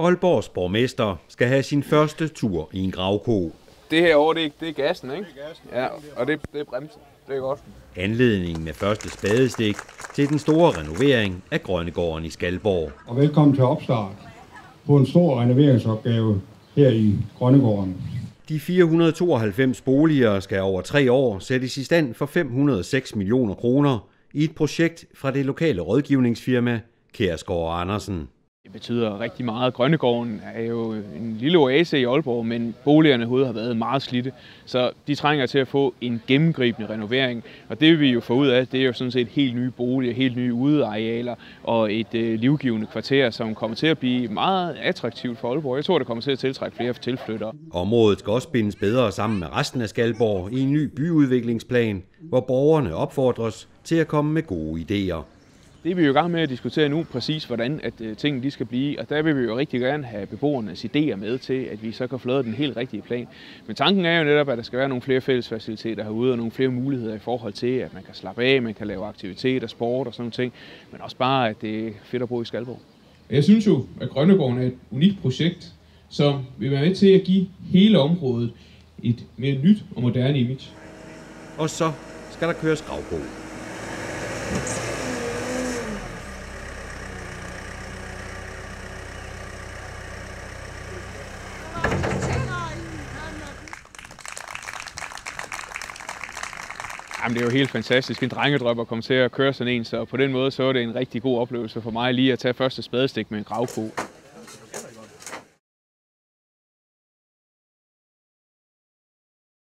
Aalborgs borgmester skal have sin første tur i en gravko. Det her år, det er gassen, ikke? Ja, og det er bremsen. Det er godt. Anledningen af første spadestik til den store renovering af Grønnegården i Skalborg. Og velkommen til opstart på en stor renoveringsopgave her i Grønnegården. De 492 boliger skal over 3 år sættes i stand for 506 millioner kroner i et projekt fra det lokale rådgivningsfirma Kjærsgaard Andersen. Det betyder rigtig meget. Grønnegården er jo en lille oase i Aalborg, men boligerne i hovedet har været meget slidte, så de trænger til at få en gennemgribende renovering. Og det vi jo får ud af, det er jo sådan set helt nye boliger, helt nye udearealer og et livgivende kvarter, som kommer til at blive meget attraktivt for Aalborg. Jeg tror, det kommer til at tiltrække flere tilflyttere. Området skal også bindes bedre sammen med resten af Skalborg i en ny byudviklingsplan, hvor borgerne opfordres til at komme med gode idéer. Det er vi jo i gang med at diskutere nu, præcis hvordan tingene de skal blive, og der vil vi jo rigtig gerne have beboernes idéer med til, at vi så kan få lavet den helt rigtige plan. Men tanken er jo netop, at der skal være nogle flere fællesfaciliteter herude, og nogle flere muligheder i forhold til, at man kan slappe af, man kan lave aktiviteter, sport og sådan nogle ting, men også bare, at det er fedt at bo i Skalborg. Jeg synes jo, at Grønnegården er et unikt projekt, som vil være med til at give hele området et mere nyt og moderne image. Og så skal der køres gravko. Jamen, det er jo helt fantastisk. En drengedrøm at komme til at køre sådan en, så på den måde så er det en rigtig god oplevelse for mig lige at tage første spadestik med en gravko.